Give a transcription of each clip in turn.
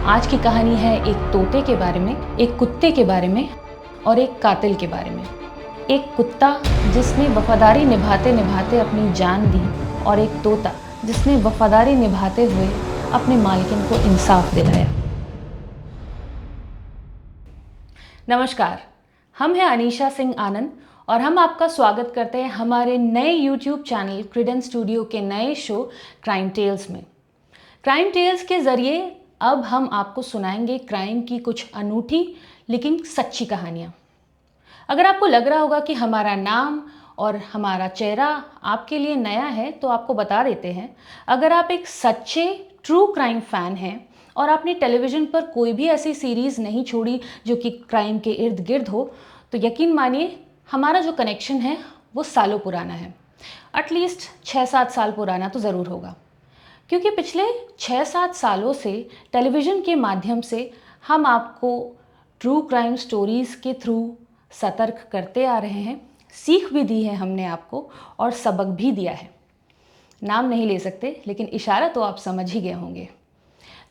आज की कहानी है एक तोते के बारे में, एक कुत्ते के बारे में और एक कातिल के बारे में। एक कुत्ता जिसने वफादारी निभाते निभाते अपनी जान दी और एक तोता जिसने वफादारी निभाते हुए अपने मालिकिन को इंसाफ दिलाया। नमस्कार, हम हैं अनीशा सिंह आनंद और हम आपका स्वागत करते हैं हमारे नए YouTube चैनल क्रेडेंस स्टूडियो के नए शो क्राइम टेल्स में। क्राइम टेल्स के ज़रिए अब हम आपको सुनाएंगे क्राइम की कुछ अनूठी लेकिन सच्ची कहानियाँ। अगर आपको लग रहा होगा कि हमारा नाम और हमारा चेहरा आपके लिए नया है तो आपको बता देते हैं, अगर आप एक सच्चे ट्रू क्राइम फ़ैन हैं और आपने टेलीविज़न पर कोई भी ऐसी सीरीज़ नहीं छोड़ी जो कि क्राइम के इर्द गिर्द हो, तो यकीन मानिए हमारा जो कनेक्शन है वो सालों पुराना है। एटलीस्ट 6-7 साल पुराना तो ज़रूर होगा, क्योंकि पिछले 6-7 सालों से टेलीविज़न के माध्यम से हम आपको ट्रू क्राइम स्टोरीज़ के थ्रू सतर्क करते आ रहे हैं, सीख भी दी है हमने आपको और सबक भी दिया है। नाम नहीं ले सकते लेकिन इशारा तो आप समझ ही गए होंगे।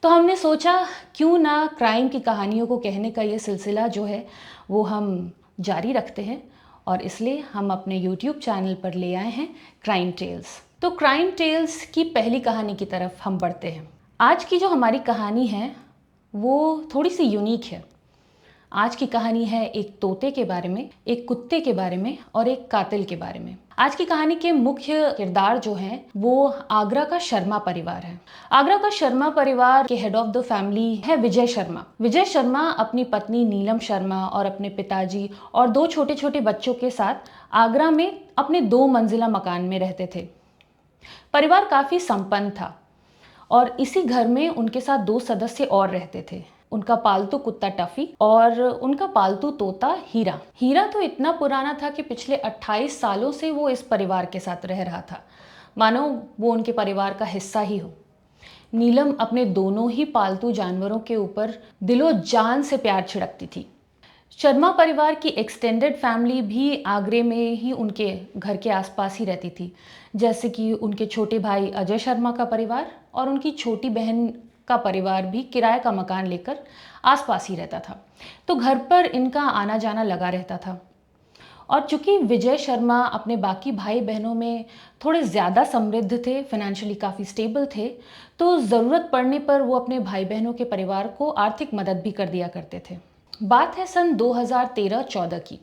तो हमने सोचा क्यों ना क्राइम की कहानियों को कहने का ये सिलसिला जो है वो हम जारी रखते हैं, और इसलिए हम अपने YouTube चैनल पर ले आए हैं क्राइम टेल्स। तो क्राइम टेल्स की पहली कहानी की तरफ हम बढ़ते हैं। आज की जो हमारी कहानी है वो थोड़ी सी यूनिक है। आज की कहानी है एक तोते के बारे में, एक कुत्ते के बारे में और एक कातिल के बारे में। आज की कहानी के मुख्य किरदार जो हैं वो आगरा का शर्मा परिवार है। आगरा का शर्मा परिवार के हेड ऑफ द फैमिली है विजय शर्मा। विजय शर्मा अपनी पत्नी नीलम शर्मा और अपने पिताजी और 2 छोटे छोटे बच्चों के साथ आगरा में अपने 2 मंजिला मकान में रहते थे। परिवार काफ़ी संपन्न था और इसी घर में उनके साथ 2 सदस्य और रहते थे। उनका पालतू कुत्ता टफी और उनका पालतू तोता हीरा। हीरा तो इतना पुराना था कि पिछले 28 सालों से वो इस परिवार के साथ रह रहा था, मानो वो उनके परिवार का हिस्सा ही हो। नीलम अपने दोनों ही पालतू जानवरों के ऊपर दिलो जान से प्यार छिड़कती थी। शर्मा परिवार की एक्सटेंडेड फैमिली भी आगरे में ही उनके घर के आसपास ही रहती थी, जैसे कि उनके छोटे भाई अजय शर्मा का परिवार और उनकी छोटी बहन का परिवार भी किराए का मकान लेकर आसपास ही रहता था। तो घर पर इनका आना जाना लगा रहता था। और चूंकि विजय शर्मा अपने बाकी भाई बहनों में थोड़े ज़्यादा समृद्ध थे, फाइनेंशियली काफ़ी स्टेबल थे, तो ज़रूरत पड़ने पर वो अपने भाई बहनों के परिवार को आर्थिक मदद भी कर दिया करते थे। बात है सन 2013-14 की।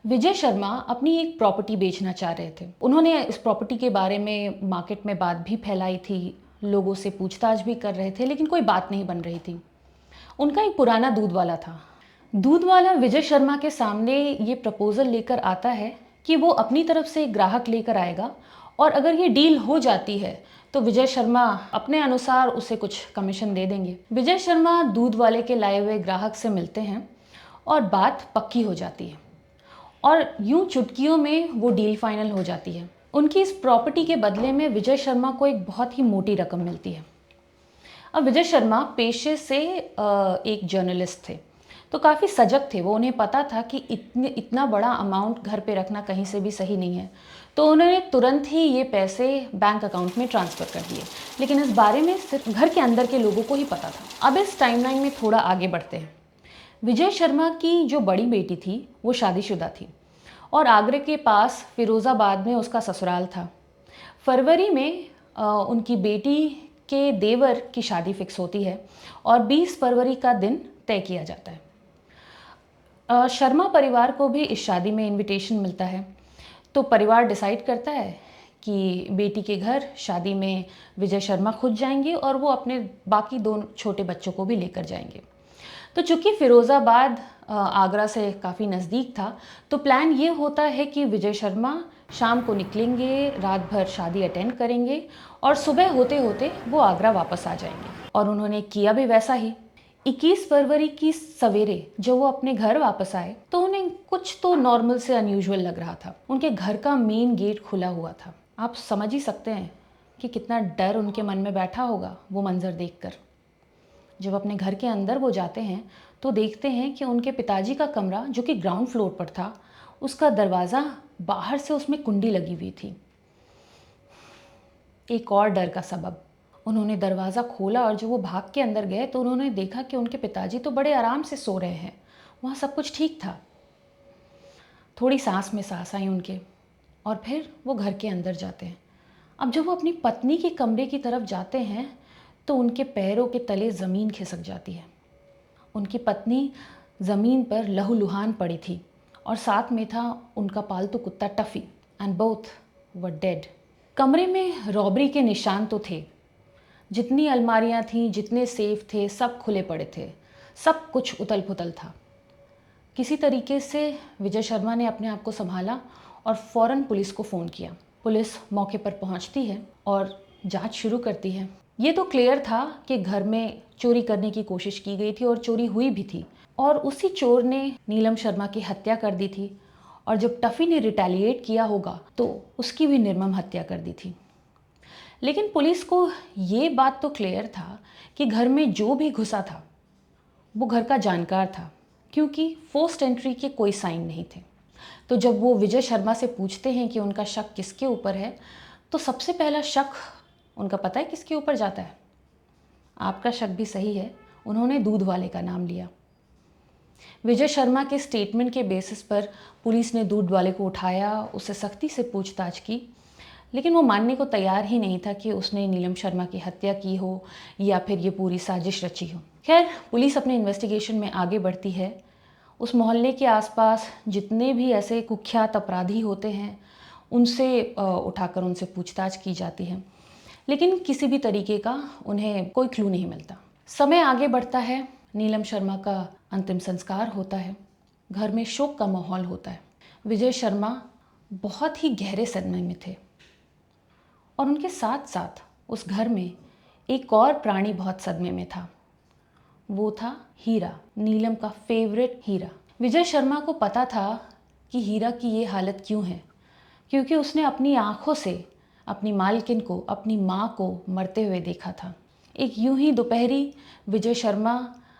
विजय शर्मा अपनी एक प्रॉपर्टी बेचना चाह रहे थे। उन्होंने इस प्रॉपर्टी के बारे में मार्केट में बात भी फैलाई थी, लोगों से पूछताछ भी कर रहे थे, लेकिन कोई बात नहीं बन रही थी। उनका एक पुराना दूध वाला था। दूध वाला विजय शर्मा के सामने ये प्रपोजल लेकर आता है कि वो अपनी तरफ से एक ग्राहक लेकर आएगा और अगर ये डील हो जाती है तो विजय शर्मा अपने अनुसार उसे कुछ कमीशन दे देंगे। विजय शर्मा दूध वाले के लाए हुए ग्राहक से मिलते हैं और बात पक्की हो जाती है और यूं चुटकियों में वो डील फाइनल हो जाती है। उनकी इस प्रॉपर्टी के बदले में विजय शर्मा को एक बहुत ही मोटी रकम मिलती है। अब विजय शर्मा पेशे से एक जर्नलिस्ट थे, तो काफ़ी सजग थे वो। उन्हें पता था कि इतना बड़ा अमाउंट घर पे रखना कहीं से भी सही नहीं है, तो उन्होंने तुरंत ही ये पैसे बैंक अकाउंट में ट्रांसफ़र कर दिए। लेकिन इस बारे में सिर्फ घर के अंदर के लोगों को ही पता था। अब इस टाइमलाइन में थोड़ा आगे बढ़ते हैं। विजय शर्मा की जो बड़ी बेटी थी वो शादीशुदा थी और आगरे के पास फिरोज़ाबाद में उसका ससुराल था। फरवरी में उनकी बेटी के देवर की शादी फिक्स होती है और 20 फरवरी का दिन तय किया जाता है। शर्मा परिवार को भी इस शादी में इनविटेशन मिलता है, तो परिवार डिसाइड करता है कि बेटी के घर शादी में विजय शर्मा खुद जाएंगे और वो अपने बाकी 2 छोटे बच्चों को भी लेकर जाएंगे। तो चूँकि फिरोज़ाबाद आगरा से काफ़ी नज़दीक था, तो प्लान ये होता है कि विजय शर्मा शाम को निकलेंगे, रात भर शादी अटेंड करेंगे और सुबह होते होते वो आगरा वापस आ जाएंगे। और उन्होंने किया भी वैसा ही। 21 फरवरी की सवेरे जब वो अपने घर वापस आए तो उन्हें कुछ तो नॉर्मल से अनयूजुअल लग रहा था। उनके घर का मेन गेट खुला हुआ था। आप समझ ही सकते हैं कि कितना डर उनके मन में बैठा होगा वो मंजर देखकर। जब अपने घर के अंदर वो जाते हैं तो देखते हैं कि उनके पिताजी का कमरा, जो कि ग्राउंड फ्लोर पर था, उसका दरवाज़ा बाहर से उसमें कुंडी लगी हुई थी। एक और डर का सबब, उन्होंने दरवाज़ा खोला और जब वो भाग के अंदर गए तो उन्होंने देखा कि उनके पिताजी तो बड़े आराम से सो रहे हैं, वहाँ सब कुछ ठीक था। थोड़ी सांस में सांस आई उनके, और फिर वो घर के अंदर जाते हैं। अब जब वो अपनी पत्नी के कमरे की तरफ जाते हैं तो उनके पैरों के तले ज़मीन खिसक जाती है। उनकी पत्नी ज़मीन पर लहूलुहान पड़ी थी और साथ में था उनका पालतू कुत्ता टफ़ी, एंड बोथ वर डेड। कमरे में रॉबरी के निशान तो थे। जितनी अलमारियां थीं, जितने सेफ थे, सब खुले पड़े थे। सब कुछ उथल पुथल था। किसी तरीके से विजय शर्मा ने अपने आप को संभाला और फ़ौरन पुलिस को फ़ोन किया। पुलिस मौके पर पहुंचती है और जांच शुरू करती है। ये तो क्लियर था कि घर में चोरी करने की कोशिश की गई थी और चोरी हुई भी थी, और उसी चोर ने नीलम शर्मा की हत्या कर दी थी, और जब टफ़ी ने रिटेलिएट किया होगा तो उसकी भी निर्मम हत्या कर दी थी। लेकिन पुलिस को ये बात तो क्लियर था कि घर में जो भी घुसा था वो घर का जानकार था, क्योंकि फोर्स्ड एंट्री के कोई साइन नहीं थे। तो जब वो विजय शर्मा से पूछते हैं कि उनका शक किसके ऊपर है, तो सबसे पहला शक उनका पता है किसके ऊपर जाता है? आपका शक भी सही है, उन्होंने दूध वाले का नाम लिया। विजय शर्मा के स्टेटमेंट के बेसिस पर पुलिस ने दूध वाले को उठाया, उससे सख्ती से पूछताछ की, लेकिन वो मानने को तैयार ही नहीं था कि उसने नीलम शर्मा की हत्या की हो या फिर ये पूरी साजिश रची हो। खैर, पुलिस अपने इन्वेस्टिगेशन में आगे बढ़ती है। उस मोहल्ले के आसपास जितने भी ऐसे कुख्यात अपराधी होते हैं उनसे उठाकर उनसे पूछताछ की जाती है, लेकिन किसी भी तरीके का उन्हें कोई क्लू नहीं मिलता। समय आगे बढ़ता है, नीलम शर्मा का अंतिम संस्कार होता है, घर में शोक का माहौल होता है। विजय शर्मा बहुत ही गहरे सदमे में थे, और उनके साथ साथ उस घर में एक और प्राणी बहुत सदमे में था। वो था हीरा, नीलम का फेवरेट हीरा। विजय शर्मा को पता था कि हीरा की ये हालत क्यों है, क्योंकि उसने अपनी आंखों से अपनी मालकिन को, अपनी माँ को मरते हुए देखा था। एक यूं ही दोपहरी विजय शर्मा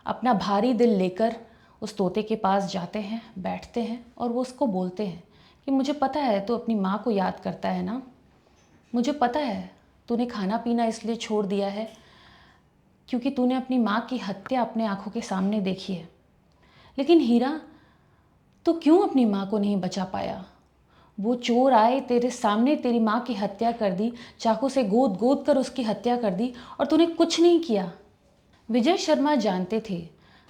अपना भारी दिल लेकर उस तोते के पास जाते हैं, बैठते हैं, और वो उसको बोलते हैं कि मुझे पता है तू अपनी माँ को याद करता है ना, मुझे पता है तूने खाना पीना इसलिए छोड़ दिया है क्योंकि तूने अपनी माँ की हत्या अपने आंखों के सामने देखी है। लेकिन हीरा, तू क्यों अपनी माँ को नहीं बचा पाया? वो चोर आए, तेरे सामने तेरी माँ की हत्या कर दी, चाकू से गोद गोद कर उसकी हत्या कर दी, और तूने कुछ नहीं किया। विजय शर्मा जानते थे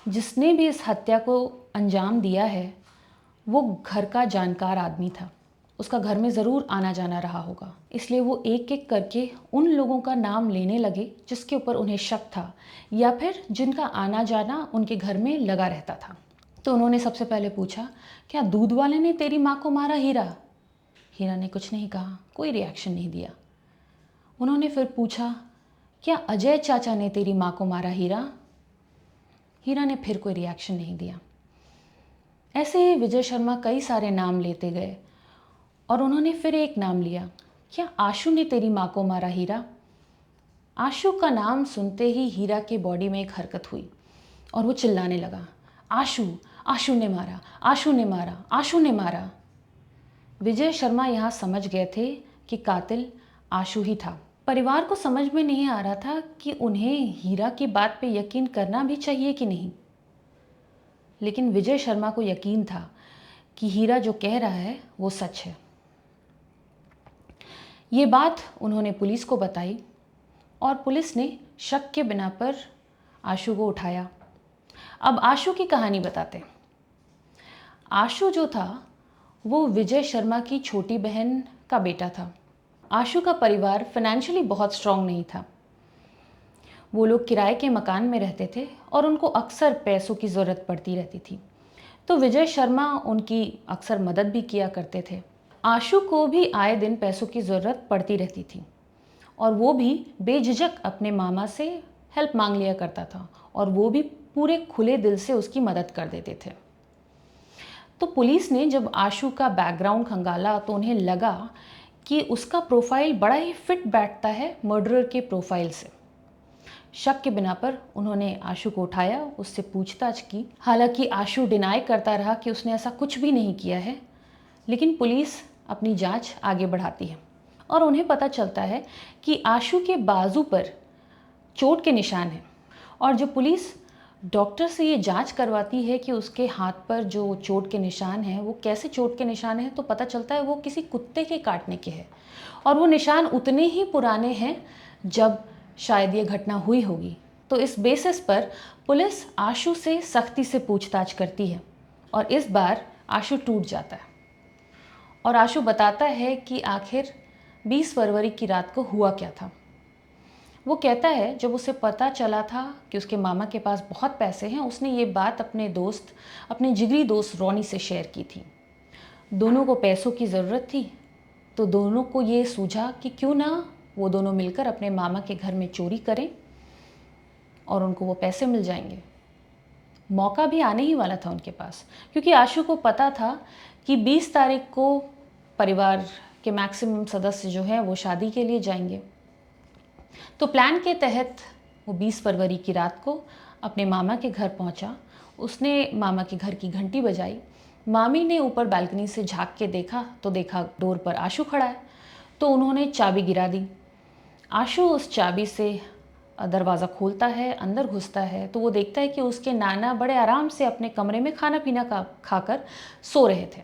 जिसने भी इस हत्या को अंजाम दिया है वो घर का जानकार आदमी था, उसका घर में ज़रूर आना जाना रहा होगा। इसलिए वो एक एक करके उन लोगों का नाम लेने लगे जिसके ऊपर उन्हें शक था या फिर जिनका आना जाना उनके घर में लगा रहता था। तो उन्होंने सबसे पहले पूछा, क्या दूध वाले ने तेरी माँ को मारा हीरा? हीरा ने कुछ नहीं कहा, कोई रिएक्शन नहीं दिया। उन्होंने फिर पूछा, क्या अजय चाचा ने तेरी माँ को मारा हीरा? हीरा ने फिर कोई रिएक्शन नहीं दिया। ऐसे ही विजय शर्मा कई सारे नाम लेते गए और उन्होंने फिर एक नाम लिया, क्या आशु ने तेरी माँ को मारा हीरा? आशु का नाम सुनते ही हीरा के बॉडी में एक हरकत हुई और वो चिल्लाने लगा, आशु, आशु ने मारा, आशु ने मारा, आशु ने मारा। विजय शर्मा यहाँ समझ गए थे कि कातिल आशु ही था। परिवार को समझ में नहीं आ रहा था कि उन्हें हीरा की बात पे यकीन करना भी चाहिए कि नहीं, लेकिन विजय शर्मा को यकीन था कि हीरा जो कह रहा है वो सच है। ये बात उन्होंने पुलिस को बताई और पुलिस ने शक के बिना पर आशु को उठाया। अब आशु की कहानी बताते। आशु जो था वो विजय शर्मा की छोटी बहन का बेटा था। आशु का परिवार फाइनेंशियली बहुत स्ट्रांग नहीं था। वो लोग किराए के मकान में रहते थे और उनको अक्सर पैसों की ज़रूरत पड़ती रहती थी, तो विजय शर्मा उनकी अक्सर मदद भी किया करते थे। आशु को भी आए दिन पैसों की ज़रूरत पड़ती रहती थी और वो भी बेझिझक अपने मामा से हेल्प मांग लिया करता था और वो भी पूरे खुले दिल से उसकी मदद कर देते थे। तो पुलिस ने जब आशु का बैकग्राउंड खंगाला तो उन्हें लगा कि उसका प्रोफाइल बड़ा ही फिट बैठता है मर्डरर के प्रोफाइल से। शक के बिना पर उन्होंने आशु को उठाया, उससे पूछताछ की। हालांकि आशु डिनाई करता रहा कि उसने ऐसा कुछ भी नहीं किया है, लेकिन पुलिस अपनी जांच आगे बढ़ाती है और उन्हें पता चलता है कि आशु के बाजू पर चोट के निशान हैं। और जब पुलिस डॉक्टर से ये जांच करवाती है कि उसके हाथ पर जो चोट के निशान हैं वो कैसे चोट के निशान हैं, तो पता चलता है वो किसी कुत्ते के काटने के हैं। और वो निशान उतने ही पुराने हैं जब शायद ये घटना हुई होगी। तो इस बेसिस पर पुलिस आशु से सख्ती से पूछताछ करती है और इस बार आशु टूट जाता है और आशु बताता है कि आखिर 20 फरवरी की रात को हुआ क्या था। वो कहता है जब उसे पता चला था कि उसके मामा के पास बहुत पैसे हैं, उसने ये बात अपने जिगरी दोस्त रोनी से शेयर की थी। दोनों को पैसों की ज़रूरत थी, तो दोनों को ये सूझा कि क्यों ना वो दोनों मिलकर अपने मामा के घर में चोरी करें और उनको वो पैसे मिल जाएंगे। मौका भी आने ही वाला था उनके पास, क्योंकि आशु को पता था कि 20 तारीख को परिवार के मैक्सिमम सदस्य जो हैं वो शादी के लिए जाएंगे। तो प्लान के तहत वो 20 फरवरी की रात को अपने मामा के घर पहुंचा। उसने मामा के घर की घंटी बजाई। मामी ने ऊपर बालकनी से झांक के देखा तो देखा डोर पर आशु खड़ा है। तो उन्होंने चाबी गिरा दी। आशु उस चाबी से दरवाज़ा खोलता है, अंदर घुसता है तो वो देखता है कि उसके नाना बड़े आराम से अपने कमरे में खाना पीना खाकर सो रहे थे।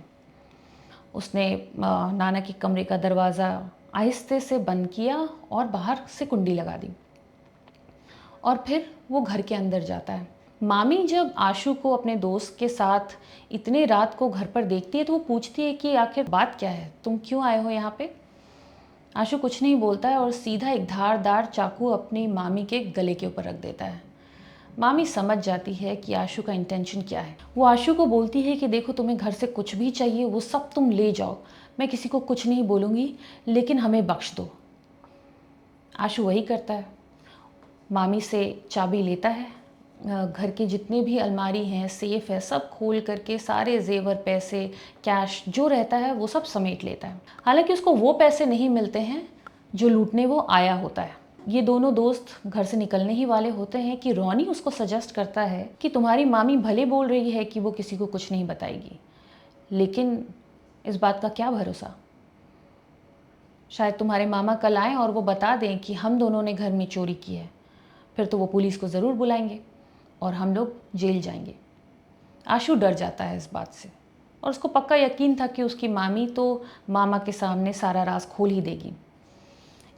उसने नाना के कमरे का दरवाज़ा आहिस्ते से बंद किया और बाहर से कुंडी लगा दी और फिर वो घर के अंदर जाता है। मामी जब आशु को अपने दोस्त के साथ इतने रात को घर पर देखती है तो वो पूछती है कि आखिर बात क्या है, तुम क्यों आए हो यहाँ पे। आशु कुछ नहीं बोलता है और सीधा एक धारदार चाकू अपनी मामी के गले के ऊपर रख देता है। मामी समझ जाती है कि आशु का इंटेंशन क्या है। वो आशु को बोलती है कि देखो, तुम्हें घर से कुछ भी चाहिए वो सब तुम ले जाओ, मैं किसी को कुछ नहीं बोलूँगी, लेकिन हमें बख्श दो। आशु वही करता है। मामी से चाबी लेता है, घर के जितने भी अलमारी हैं, सेफ है, सब खोल करके सारे जेवर, पैसे, कैश जो रहता है वो सब समेट लेता है। हालांकि उसको वो पैसे नहीं मिलते हैं जो लूटने वो आया होता है। ये दोनों दोस्त घर से निकलने ही वाले होते हैं कि रोनी उसको सजेस्ट करता है कि तुम्हारी मामी भले बोल रही है कि वो किसी को कुछ नहीं बताएगी, लेकिन इस बात का क्या भरोसा, शायद तुम्हारे मामा कल आएँ और वो बता दें कि हम दोनों ने घर में चोरी की है, फिर तो वो पुलिस को ज़रूर बुलाएंगे और हम लोग जेल जाएंगे। आशु डर जाता है इस बात से और उसको पक्का यकीन था कि उसकी मामी तो मामा के सामने सारा राज खोल ही देगी।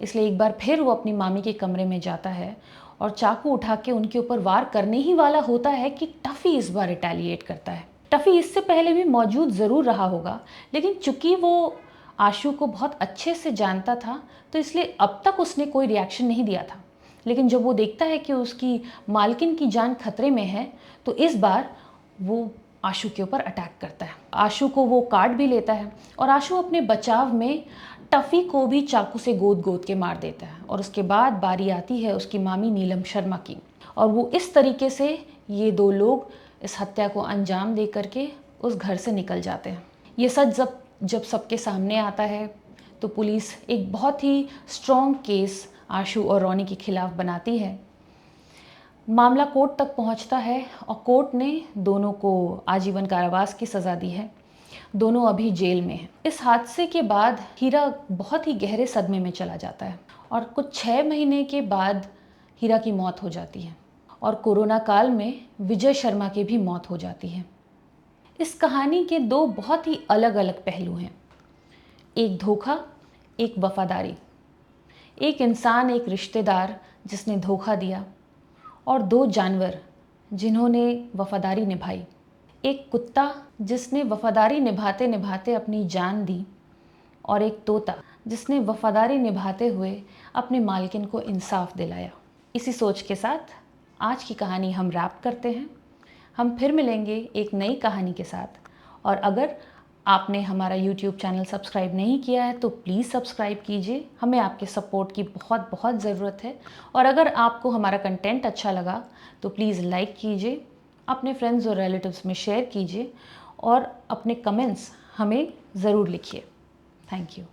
इसलिए एक बार फिर वो अपनी मामी के कमरे में जाता है और चाकू उठा के उनके ऊपर वार करने ही वाला होता है कि टफ़ी इस बार रिटेलिएट करता है। टफ़ी इससे पहले भी मौजूद ज़रूर रहा होगा, लेकिन चूंकि वो आशु को बहुत अच्छे से जानता था तो इसलिए अब तक उसने कोई रिएक्शन नहीं दिया था। लेकिन जब वो देखता है कि उसकी मालकिन की जान खतरे में है तो इस बार वो आशु के ऊपर अटैक करता है। आशु को वो काट भी लेता है और आशु अपने बचाव में टफ़ी को भी चाकू से गोद गोद के मार देता है। और उसके बाद बारी आती है उसकी मामी नीलम शर्मा की और वो इस तरीके से ये दो लोग इस हत्या को अंजाम दे करके उस घर से निकल जाते हैं। ये सच जब सबके सामने आता है तो पुलिस एक बहुत ही स्ट्रॉन्ग केस आशु और रोनी के खिलाफ बनाती है। मामला कोर्ट तक पहुंचता है और कोर्ट ने दोनों को आजीवन कारावास की सज़ा दी है। दोनों अभी जेल में हैं। इस हादसे के बाद हीरा बहुत ही गहरे सदमे में चला जाता है और कुछ 6 महीने के बाद हीरा की मौत हो जाती है और कोरोना काल में विजय शर्मा की भी मौत हो जाती है। इस कहानी के दो बहुत ही अलग अलग पहलू हैं, एक धोखा, एक वफादारी। एक इंसान, एक रिश्तेदार जिसने धोखा दिया और दो जानवर जिन्होंने वफादारी निभाई। एक कुत्ता जिसने वफादारी निभाते निभाते अपनी जान दी और एक तोता जिसने वफादारी निभाते हुए अपने मालकिन को इंसाफ दिलाया। इसी सोच के साथ आज की कहानी हम रैप करते हैं। हम फिर मिलेंगे एक नई कहानी के साथ और अगर आपने हमारा YouTube चैनल सब्सक्राइब नहीं किया है तो प्लीज़ सब्सक्राइब कीजिए। हमें आपके सपोर्ट की बहुत बहुत ज़रूरत है और अगर आपको हमारा कंटेंट अच्छा लगा तो प्लीज़ लाइक कीजिए, अपने फ्रेंड्स और रिलेटिव्स में शेयर कीजिए और अपने कमेंट्स हमें ज़रूर लिखिए। Thank you.